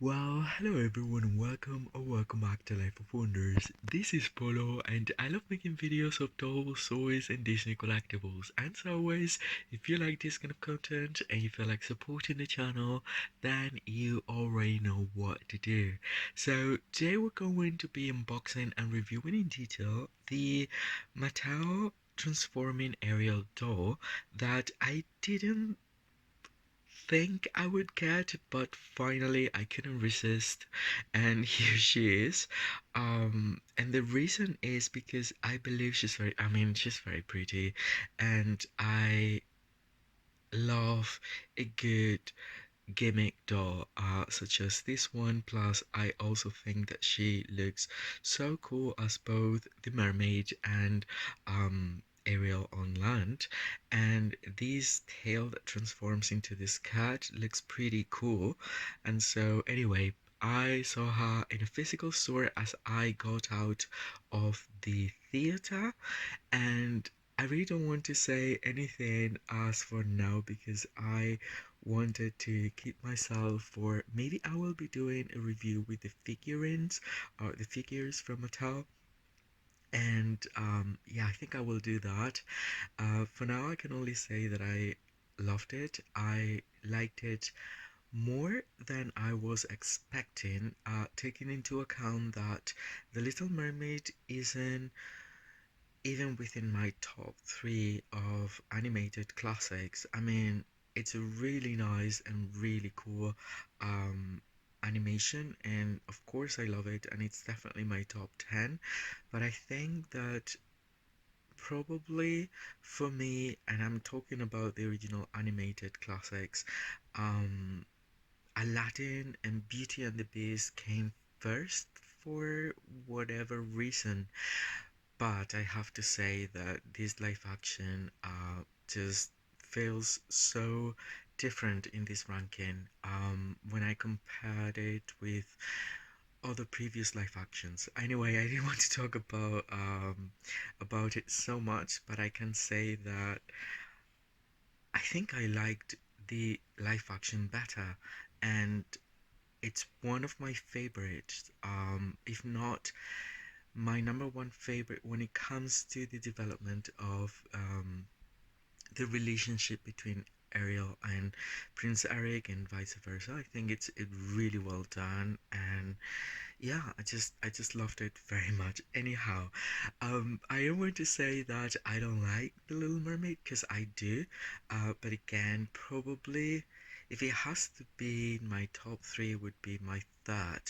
Well, hello everyone, welcome or welcome back to Life of Wonders. This is Polo and I love making videos of dolls, toys and Disney collectibles. And as always, if you like this kind of content and you feel like supporting the channel, then you already know what to do. So today we're going to be unboxing and reviewing in detail the Mattel transforming Ariel doll that I didn't think I would get, but finally I couldn't resist, and here she is. And the reason is because I believe she's very pretty, and I love a good gimmick doll such as this one. Plus I also think that she looks so cool as both the mermaid and Ariel on land, and this tail that transforms into this cat looks pretty cool. And so anyway, I saw her in a physical store as I got out of the theater, and I really don't want to say anything as for now because I wanted to keep myself for maybe I will be doing a review with the figurines or the figures from Mattel. And yeah, I think I will do that. For now, I can only say that I loved it. I liked it more than I was expecting, taking into account that The Little Mermaid isn't even within my top three of animated classics. I mean, it's a really nice and really cool um, animation, and of course, I love it, and it's definitely my top 10. But I think that probably for me, and I'm talking about the original animated classics, um, Aladdin and Beauty and the Beast came first for whatever reason. But I have to say that this live action just feels so different in this ranking when I compared it with other previous live actions. Anyway, I didn't want to talk about it so much, but I can say that I think I liked the live action better, and it's one of my favorites, if not my number one favorite when it comes to the development of the relationship between Ariel and Prince Eric and vice versa. I think it's really well done, and yeah, I just loved it very much. Anyhow, I am going to say that I don't like The Little Mermaid because I do, but again, probably if it has to be my top three, would be my third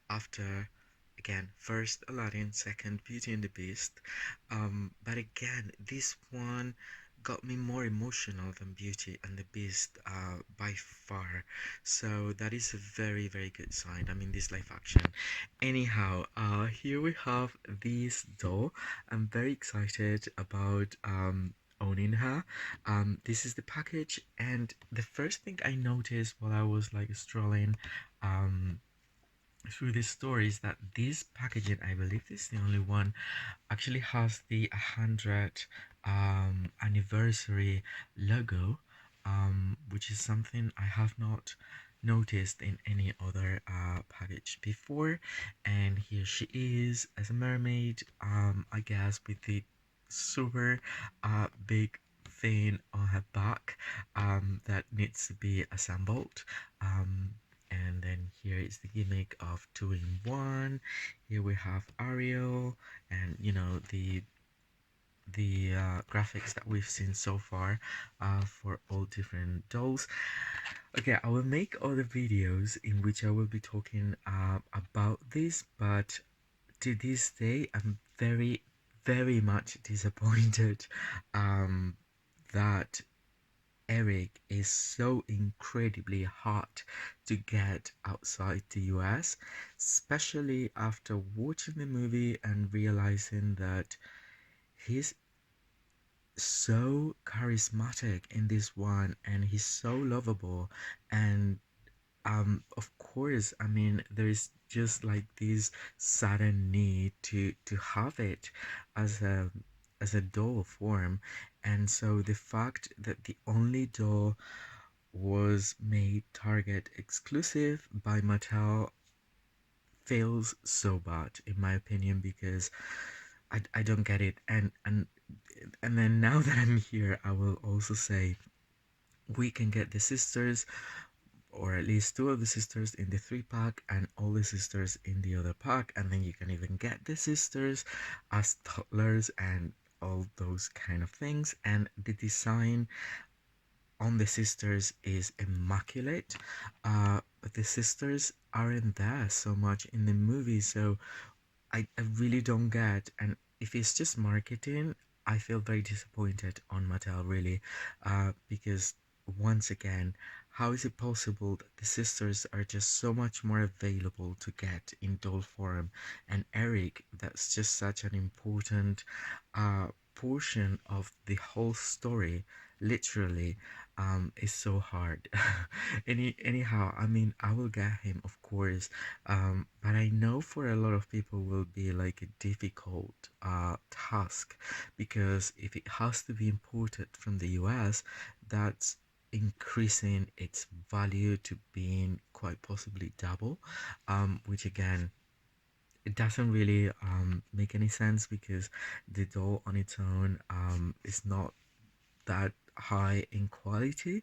after. Again, first Aladdin, second Beauty and the Beast. But again, this one got me more emotional than Beauty and the Beast by far. So that is a very, very good sign. I mean, this live action. Anyhow, here we have this doll. I'm very excited about owning her. This is the package, and the first thing I noticed while I was like strolling um through this story is that this packaging, I believe this is the only one, actually has the 100 anniversary logo, which is something I have not noticed in any other package before. And here she is as a mermaid, I guess with the super big thing on her back that needs to be assembled. And then here is the gimmick of two in one. Here we have Ariel, and you know the graphics that we've seen so far for all different dolls. Okay, I will make other videos in which I will be talking about this, but to this day I'm very much disappointed um, that Eric is so incredibly hard to get outside the US, especially after watching the movie and realizing that he's so charismatic in this one and he's so lovable. And of course, I mean, there's just like this sudden need to have it as a doll form. And so the fact that the only doll was made Target exclusive by Mattel fails so bad in my opinion, because I don't get it. And then now that I'm here, I will also say we can get the sisters, or at least two of the sisters in the 3 pack and all the sisters in the other pack, and then you can even get the sisters as toddlers and all those kind of things. And the design on the sisters is immaculate, but the sisters aren't there so much in the movie, so I really don't get. And if it's just marketing, I feel very disappointed on Mattel, really, because once again, how is it possible that the sisters are just so much more available to get in doll form, and Eric, that's just such an important portion of the whole story, literally, is so hard. Anyhow, I mean, I will get him, of course, but I know for a lot of people will be like a difficult task, because if it has to be imported from the US, that's increasing its value to being quite possibly double, which again, it doesn't really make any sense, because the doll on its own is not that high in quality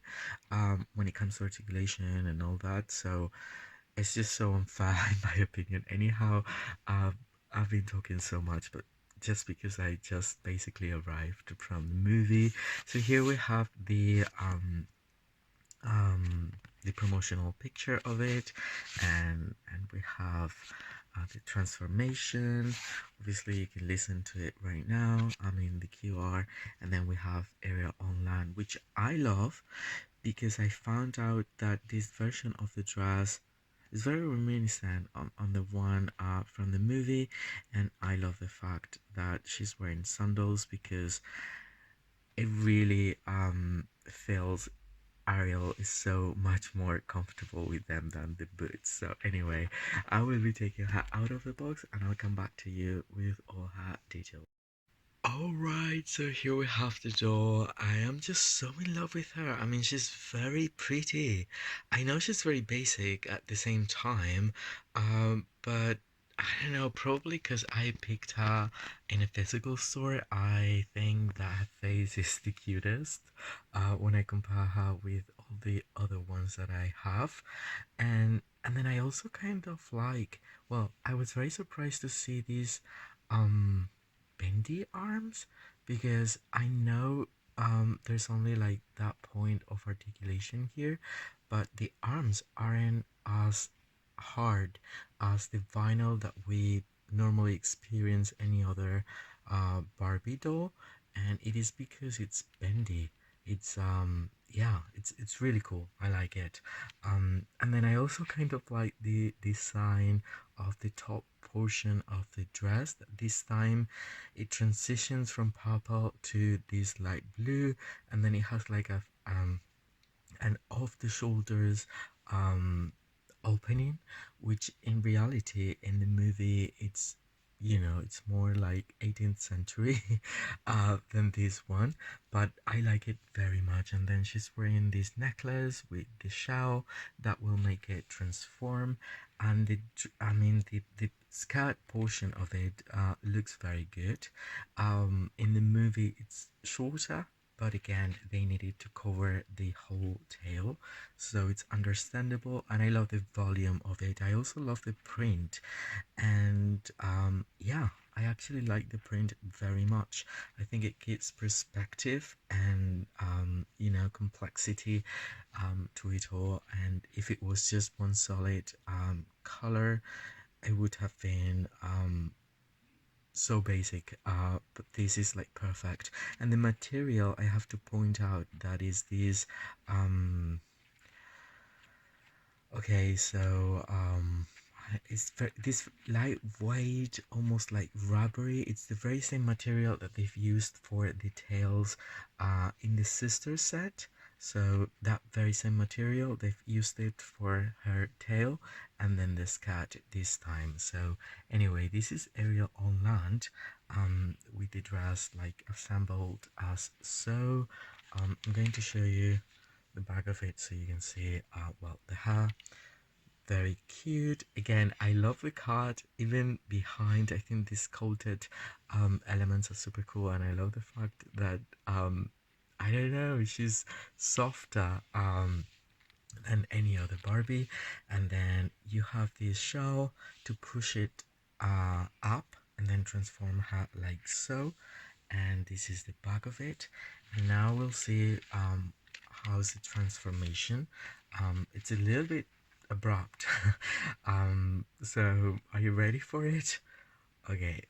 when it comes to articulation and all that. So it's just so unfair in my opinion. Anyhow, uh, I've been talking so much, but just because I just basically arrived from the movie. So here we have um, the promotional picture of it, and we have the transformation. Obviously, you can listen to it right now. I mean the QR, and then we have Ariel on land, which I love because I found out that this version of the dress is very reminiscent on the one from the movie, and I love the fact that she's wearing sandals, because it really feels Ariel is so much more comfortable with them than the boots. So anyway, I will be taking her out of the box and I'll come back to you with all her details. Alright, so here we have the doll. I am just so in love with her. I mean, she's very pretty. I know she's very basic at the same time, but I don't know, probably because I picked her in a physical store. I think that her face is the cutest when I compare her with all the other ones that I have. And then I also kind of like, well, I was very surprised to see these um bendy arms, because I know there's only like that point of articulation here, but the arms aren't as hard as the vinyl that we normally experience any other Barbie doll, and it is because it's bendy. It's yeah, it's really cool. I like it. And then I also kind of like the design of the top portion of the dress. This time it transitions from purple to this light blue, and then it has like a an off the shoulders um opening, which in reality in the movie it's, you know, it's more like 18th century than this one, but I like it very much. And then she's wearing this necklace with the shell that will make it transform, and I mean the skirt portion of it looks very good. In the movie it's shorter, but again they needed to cover the whole tail, so it's understandable. And I love the volume of it. I also love the print, and yeah, I actually like the print very much. I think it gives perspective and you know, complexity to it all. And if it was just one solid color, it would have been so basic, but this is like perfect. And the material, I have to point out, that is this okay, so it's this lightweight, almost like rubbery. It's the very same material that they've used for the tails in the sister set. So that very same material, they've used it for her tail, and then the skirt this time. So anyway, this is Ariel on land, with the dress like assembled as so. I'm going to show you the back of it so you can see well, the hair, very cute. Again, I love the card even behind. I think these coated elements are super cool, and I love the fact that I don't know, she's softer than any other Barbie. And then you have this shell to push it up and then transform her like so. And this is the back of it. And now we'll see how's the transformation. It's a little bit abrupt. So are you ready for it? Okay.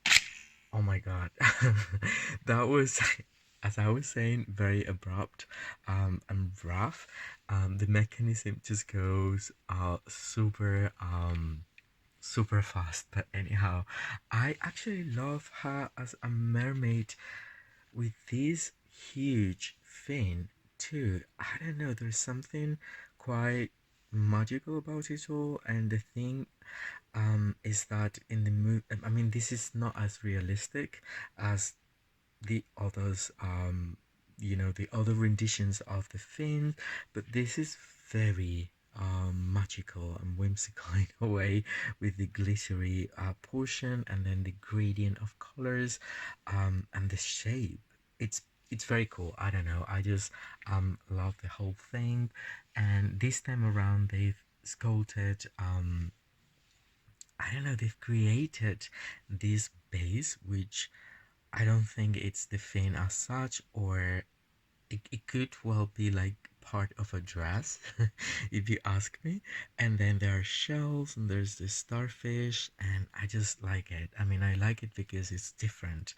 Oh my god. That was, as I was saying, very abrupt and rough. The mechanism just goes super fast. But anyhow, I actually love her as a mermaid with this huge fin too. I don't know, there's something quite magical about it all. And the thing is that in the movie, I mean, this is not as realistic as the others, the other renditions of the film, but this is very magical and whimsical in a way, with the glittery portion and then the gradient of colors and the shape. It's very cool. I don't know, I just love the whole thing. And this time around they've sculpted I don't know, they've created this base, which I don't think it's the fin as such, or it could well be like part of a dress, if you ask me. And then there are shells and there's this starfish, and I just like it. I mean, I like it because it's different.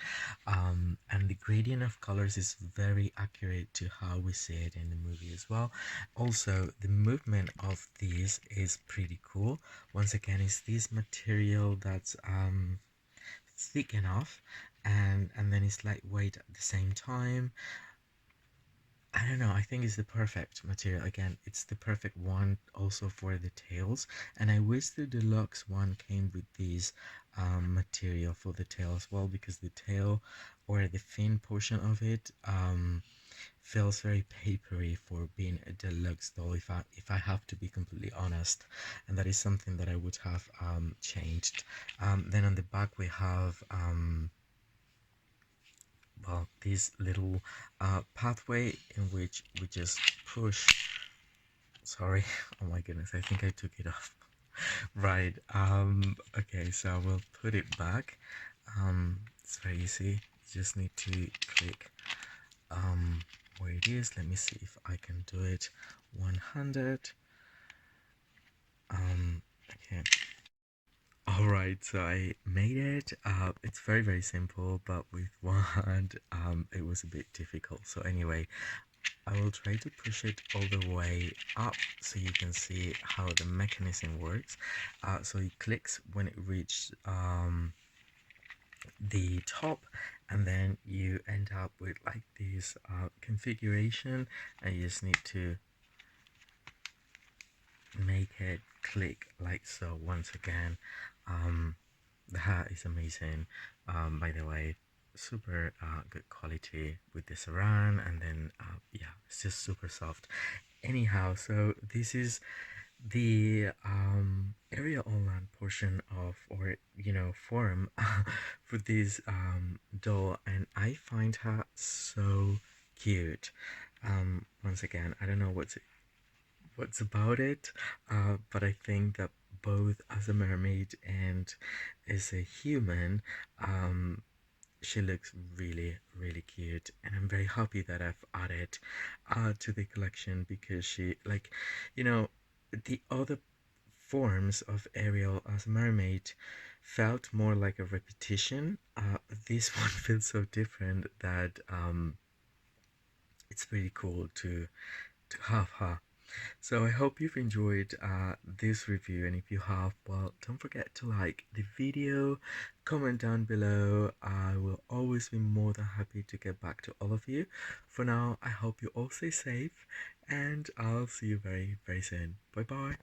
And the gradient of colors is very accurate to how we see it in the movie as well. Also, the movement of these is pretty cool. Once again, it's this material that's thick enough, and then it's lightweight at the same time. I don't know, I think it's the perfect material. Again, it's the perfect one also for the tails, and I wish the deluxe one came with this material for the tail as well, because the tail or the fin portion of it feels very papery for being a deluxe doll, if I have to be completely honest. And that is something that I would have changed. Then on the back we have well, this little pathway in which we just push. Sorry, oh my goodness, I think I took it off. Right, okay, so we'll put it back. It's very easy, you just need to click where it is. Let me see if I can do it one-handed. Okay. Alright, so I made it. It's very simple, but with one hand, it was a bit difficult. So anyway, I will try to push it all the way up so you can see how the mechanism works. So it clicks when it reaches the top, and then you end up with like this configuration, and you just need to make it click like so. Once again, the hat is amazing, by the way, super good quality with the saran, and then yeah, it's just super soft. Anyhow, so this is the area online portion of, or forum for this doll, and I find her so cute. Once again, I don't know what's about it, but I think that both as a mermaid and as a human, she looks really cute, and I'm very happy that I've added to the collection, because she, like, the other forms of Ariel as a mermaid felt more like a repetition. This one feels so different that it's pretty cool to have her. So I hope you've enjoyed this review, and if you have, well, don't forget to like the video, comment down below. I will always be more than happy to get back to all of you. For now, I hope you all stay safe, and I'll see you very soon. Bye bye.